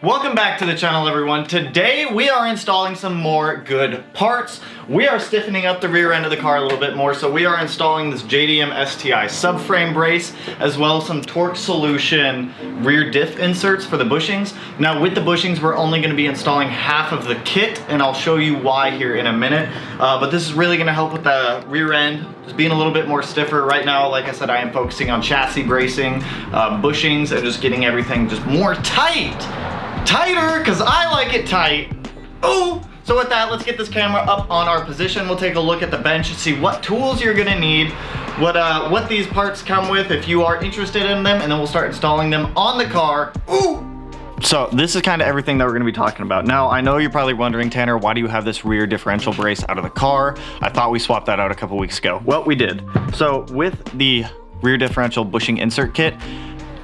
Welcome back to the channel, everyone. Today we are installing some more good parts. We are stiffening up the rear end of the car a little bit more, so we are installing this JDM STI subframe brace, as well as some torque solution rear diff inserts for the bushings. Now with the bushings, we're only going to be installing half of the kit, and I'll show you why here in a minute. But this is really going to help with the rear end, just being a little bit more stiffer. Right now, like I said, I am focusing on chassis bracing, bushings, and just getting everything just more tighter, because I like it tight. Oh, so with that, let's get this camera up on our position. We'll take a look at the bench and see what tools you're gonna need, what these parts come with if you are interested in them, and then we'll start installing them on the car. Ooh! So this is kind of everything that we're gonna be talking about. Now, I know you're probably wondering, Tanner, why do you have this rear differential brace out of the car? I thought we swapped that out a couple weeks ago. Well, we did. So with the rear differential bushing insert kit,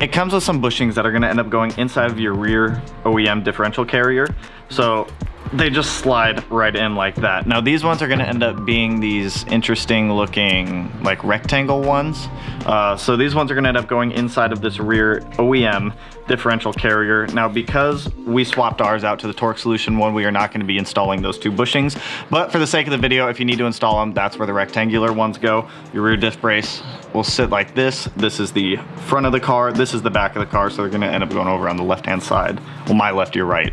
it comes with some bushings that are going to end up going inside of your rear OEM differential carrier. So they just slide right in like that. Now these ones are going to end up being these interesting looking like rectangle ones. So these ones are going to end up going inside of this rear OEM differential carrier. Now because we swapped ours out to the torque solution one, we are not going to be installing those two bushings. But for the sake of the video, if you need to install them, that's where the rectangular ones go. Your rear diff brace will sit like this. This is the front of the car. This is the back of the car. So they're going to end up going over on the left-hand side. Well, my left, your right.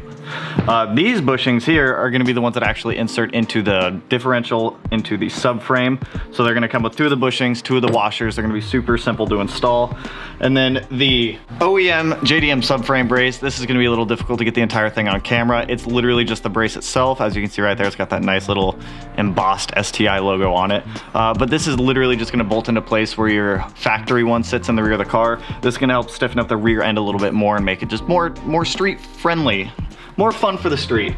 These bushings here are going to be the ones that actually insert into the differential, into the subframe. So they're going to come with two of the bushings, two of the washers. They're going to be super simple to install. And then the OEM JDM subframe brace, this is going to be a little difficult to get the entire thing on camera. It's literally just the brace itself. As you can see right there, it's got that nice little embossed STI logo on it. But this is literally just going to bolt into place where your factory one sits in the rear of the car. This is going to help stiffen up the rear end a little bit more and make it just more street friendly. More fun for the street.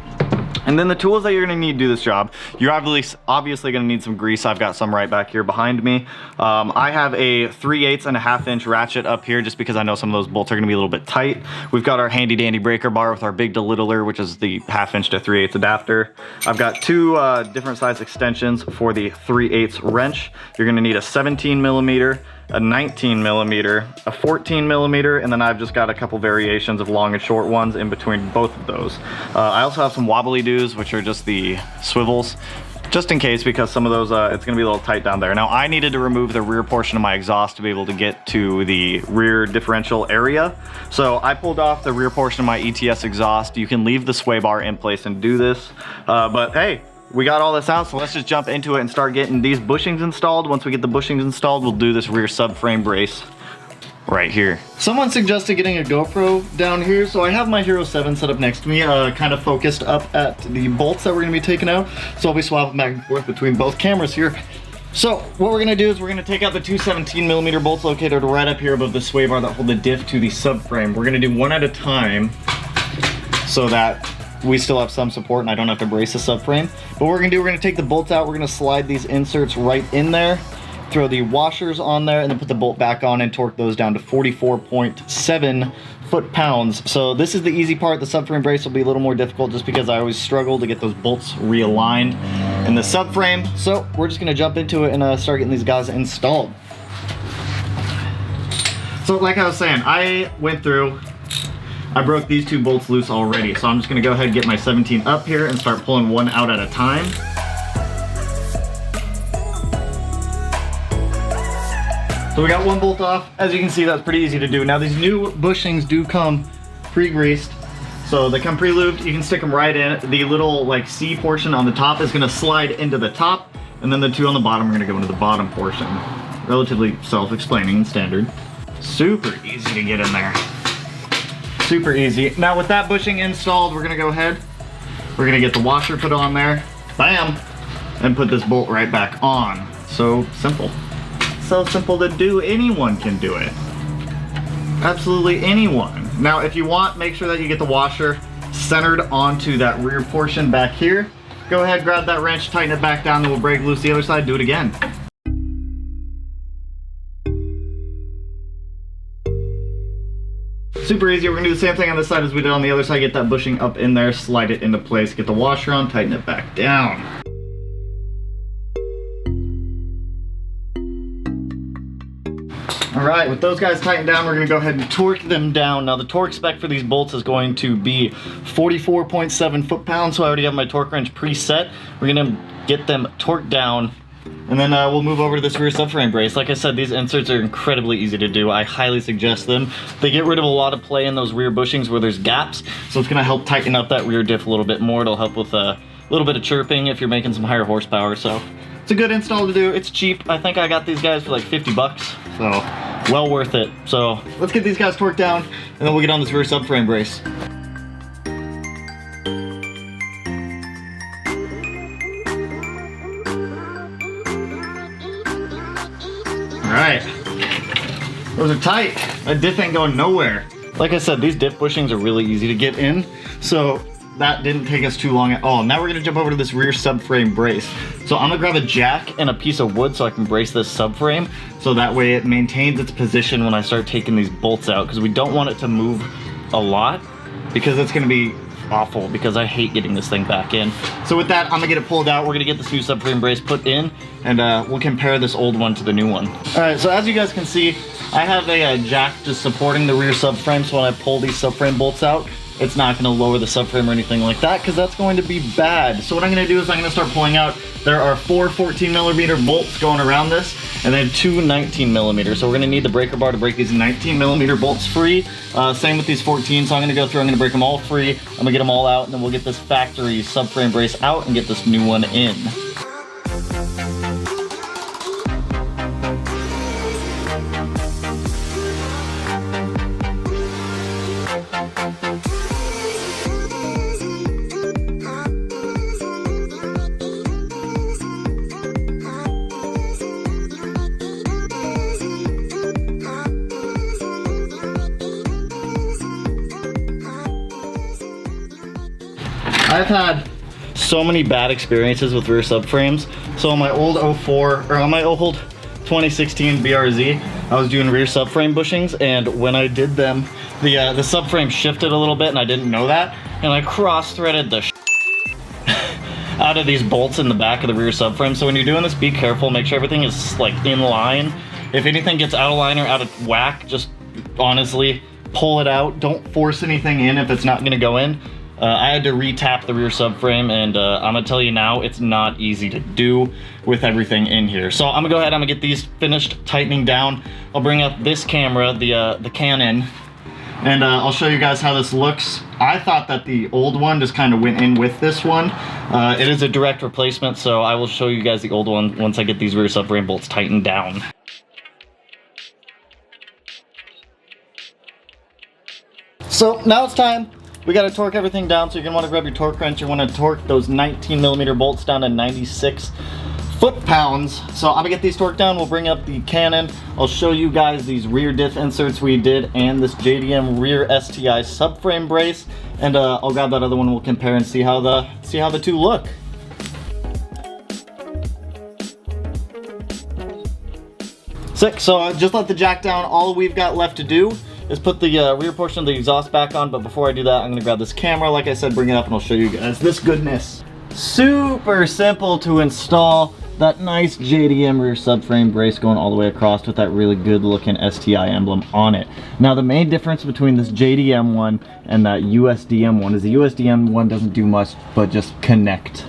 And then the tools that you're gonna need to do this job, you're obviously gonna need some grease. I've got some right back here behind me. I have a 3/8 inch ratchet up here just because I know some of those bolts are gonna be a little bit tight. We've got our handy dandy breaker bar with our big to littler, which is the 1/2 inch to 3/8 adapter. I've got two different size extensions for the 3/8 wrench. You're gonna need a 17mm, a 19mm, a 14mm, and then I've just got a couple variations of long and short ones in between both of those. I also have some wobbly doos, which are just the swivels, just in case, because some of those, it's gonna be a little tight down there. Now, I needed to remove the rear portion of my exhaust to be able to get to the rear differential area. So I pulled off the rear portion of my ETS exhaust. You can leave the sway bar in place and do this, but hey, we got all this out, so let's just jump into it and start getting these bushings installed. Once we get the bushings installed, we'll do this rear subframe brace right here. Someone suggested getting a GoPro down here, so I have my Hero 7 set up next to me, kind of focused up at the bolts that we're gonna be taking out. So I'll be swapping back and forth between both cameras here. So what we're gonna do is we're gonna take out the two 17mm bolts located right up here above the sway bar that hold the diff to the subframe. We're gonna do one at a time so that we still have some support and I don't have to brace the subframe. But what we're gonna do, we're gonna take the bolts out, we're gonna slide these inserts right in there, throw the washers on there, and then put the bolt back on and torque those down to 44.7 foot-pounds. So this is the easy part. The subframe brace will be a little more difficult just because I always struggle to get those bolts realigned in the subframe. So we're just gonna jump into it and start getting these guys installed. So like I was saying, I broke these two bolts loose already, so I'm just gonna go ahead and get my 17 up here and start pulling one out at a time. So we got one bolt off. As you can see, that's pretty easy to do. Now these new bushings do come pre-greased, so they come pre-lubed. You can stick them right in. The little like C portion on the top is gonna slide into the top, and then the two on the bottom are gonna go into the bottom portion. Relatively self-explaining and standard. Super easy to get in there. Super easy. Now with that bushing installed, we're gonna go ahead, we're gonna get the washer put on there, bam, and put this bolt right back on. So simple. So simple to do, anyone can do it. Absolutely anyone. Now if you want, make sure that you get the washer centered onto that rear portion back here. Go ahead, grab that wrench, tighten it back down, then we'll break loose the other side, do it again. Super easy. We're gonna do the same thing on this side as we did on the other side. Get that bushing up in there, slide it into place, get the washer on, tighten it back down. All right, with those guys tightened down, we're gonna go ahead and torque them down. Now the torque spec for these bolts is going to be 44.7 foot-pounds, so I already have my torque wrench preset. We're gonna get them torqued down, and then we'll move over to this rear subframe brace. Like I said, these inserts are incredibly easy to do. I highly suggest them. They get rid of a lot of play in those rear bushings where there's gaps, so it's gonna help tighten up that rear diff a little bit more. It'll help with a little bit of chirping if you're making some higher horsepower, so it's a good install to do. It's cheap. I think I got these guys for like 50 bucks, so well worth it. So let's get these guys torqued down, and then we'll get on this rear subframe brace. Alright, those are tight. That diff ain't going nowhere. Like I said, these diff bushings are really easy to get in, so that didn't take us too long at all. Now we're gonna jump over to this rear subframe brace. So I'm gonna grab a jack and a piece of wood so I can brace this subframe, so that way it maintains its position when I start taking these bolts out, because we don't want it to move a lot, because it's gonna be awful, because I hate getting this thing back in. So with that, I'm gonna get it pulled out. We're gonna get this new subframe brace put in, and we'll compare this old one to the new one. All right, so as you guys can see, I have a jack just supporting the rear subframe, so when I pull these subframe bolts out, it's not gonna lower the subframe or anything like that, because that's going to be bad. So what I'm gonna do is I'm gonna start pulling out. There are 4 14mm bolts going around this, and then 2 19mm. So we're gonna need the breaker bar to break these 19mm bolts free. Same with these 14, so I'm gonna go through, I'm gonna break them all free. I'm gonna get them all out, and then we'll get this factory subframe brace out and get this new one in. I've had so many bad experiences with rear subframes. So on my old 2016 BRZ, I was doing rear subframe bushings, and when I did them, the subframe shifted a little bit, and I didn't know that, and I cross-threaded the out of these bolts in the back of the rear subframe. So when you're doing this, be careful, make sure everything is like in line. If anything gets out of line or out of whack, just honestly pull it out. Don't force anything in if it's not gonna go in. I had to re-tap the rear subframe, and I'm gonna tell you now, it's not easy to do with everything in here. So I'm gonna go ahead, I'm gonna get these finished tightening down. I'll bring up this camera, the Canon, and I'll show you guys how this looks. I thought that the old one just kind of went in with this one. It is a direct replacement, so I will show you guys the old one once I get these rear subframe bolts tightened down. So now it's time. We gotta torque everything down, so you're gonna wanna grab your torque wrench. You wanna torque those 19mm bolts down to 96 foot-pounds. So I'm gonna get these torqued down. We'll bring up the Canon. I'll show you guys these rear diff inserts we did and this JDM rear STI subframe brace. And I'll grab that other one. We'll compare and see how the two look. Sick. So just let the jack down. All we've got left to do is put the rear portion of the exhaust back on, but before I do that, I'm gonna grab this camera, like I said, bring it up, and I'll show you guys this goodness. Super simple to install. That nice JDM rear subframe brace going all the way across with that really good looking STI emblem on it. Now the main difference between this JDM one and that USDM one is the USDM one doesn't do much but just connect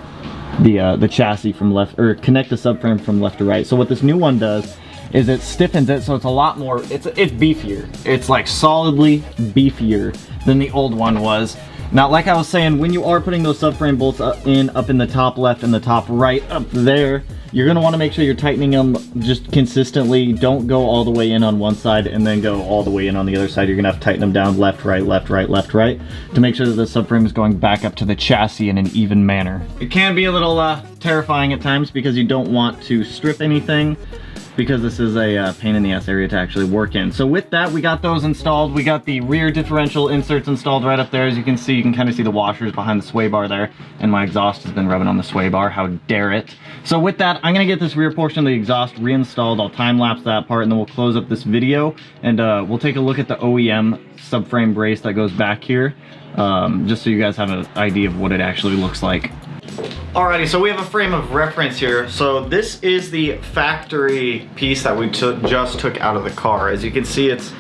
the chassis from left, or connect the subframe from left to right. So what this new one does is it stiffens it, so it's a lot more, it's beefier. It's like solidly beefier than the old one was. Now, like I was saying, when you are putting those subframe bolts up in the top left and the top right up there, you're gonna wanna make sure you're tightening them just consistently. Don't go all the way in on one side and then go all the way in on the other side. You're gonna have to tighten them down left, right, left, right, left, right, to make sure that the subframe is going back up to the chassis in an even manner. It can be a little terrifying at times because you don't want to strip anything, because this is a pain in the ass area to actually work in. So with that, we got those installed. We got the rear differential inserts installed right up there. As you can see, you can kind of see the washers behind the sway bar there, and my exhaust has been rubbing on the sway bar. How dare it. So with that, I'm gonna get this rear portion of the exhaust reinstalled. I'll time lapse that part, and then we'll close up this video, and we'll take a look at the OEM subframe brace that goes back here, just so you guys have an idea of what it actually looks like. Alrighty, so we have a frame of reference here. So this is the factory piece that we just took out of the car. As you can see, it's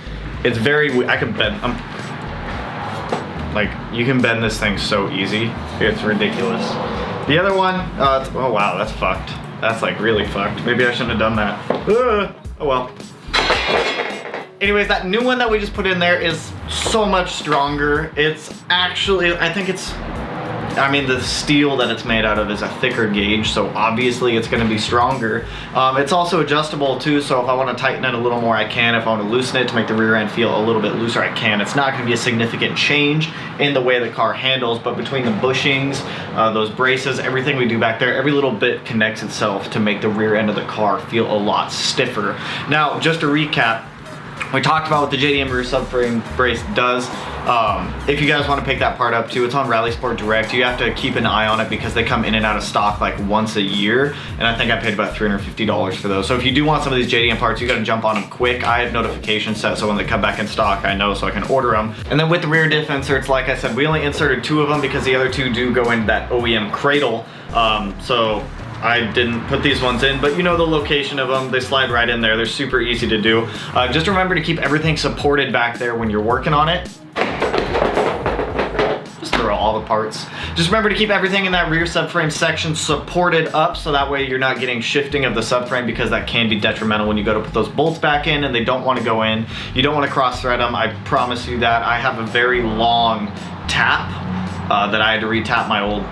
very, I can bend, like, you can bend this thing so easy. It's ridiculous. The other one, oh wow, that's fucked. That's like really fucked. Maybe I shouldn't have done that. Oh well. Anyways, that new one that we just put in there is so much stronger. It's actually, I mean, the steel that it's made out of is a thicker gauge, so obviously it's gonna be stronger. It's also adjustable too, so if I wanna tighten it a little more, I can. If I wanna loosen it to make the rear end feel a little bit looser, I can. It's not gonna be a significant change in the way the car handles, but between the bushings, those braces, everything we do back there, every little bit connects itself to make the rear end of the car feel a lot stiffer. Now, just to recap, we talked about what the JDM rear subframe brace does. If you guys want to pick that part up too, it's on Rally Sport Direct. You have to keep an eye on it because they come in and out of stock like once a year. And I think I paid about $350 for those. So if you do want some of these JDM parts, you got to jump on them quick. I have notifications set so when they come back in stock, I know so I can order them. And then with the rear diff inserts, like I said, we only inserted 2 of them because the other 2 do go in that OEM cradle. So I didn't put these ones in, but you know the location of them. They slide right in there. They're super easy to do. Just remember to keep everything supported back there when you're working on it. Just throw all the parts. Just remember to keep everything in that rear subframe section supported up so that way you're not getting shifting of the subframe because that can be detrimental when you go to put those bolts back in and they don't want to go in. You don't want to cross thread them. I promise you that. I have a very long tap that I had to retap my old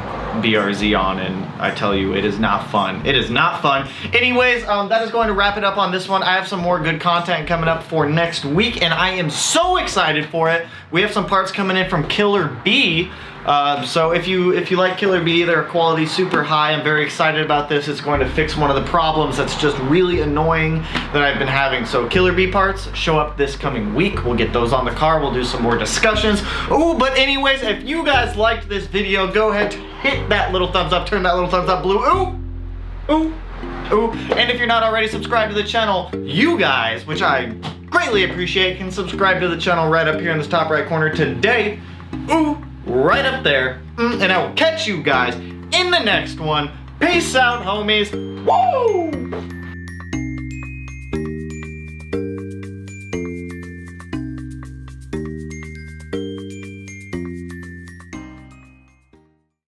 BRZ on, and I tell you, it is not fun. It is not fun. Anyways, that is going to wrap it up on this one. I have some more good content coming up for next week, and I am so excited for it. We have some parts coming in from Killer B. So if you like Killer B, their quality super high. I'm very excited about this. It's going to fix one of the problems that's just really annoying that I've been having. So Killer B parts show up this coming week. We'll get those on the car. We'll do some more discussions. Oh, but anyways, if you guys liked this video, go ahead to hit that little thumbs up. Turn that little thumbs up blue. Ooh, ooh, ooh. And if you're not already subscribed to the channel, you guys, which I greatly appreciate, can subscribe to the channel right up here in this top right corner today. Ooh. Right up there, and I will catch you guys in the next one. Peace out, homies. Woo!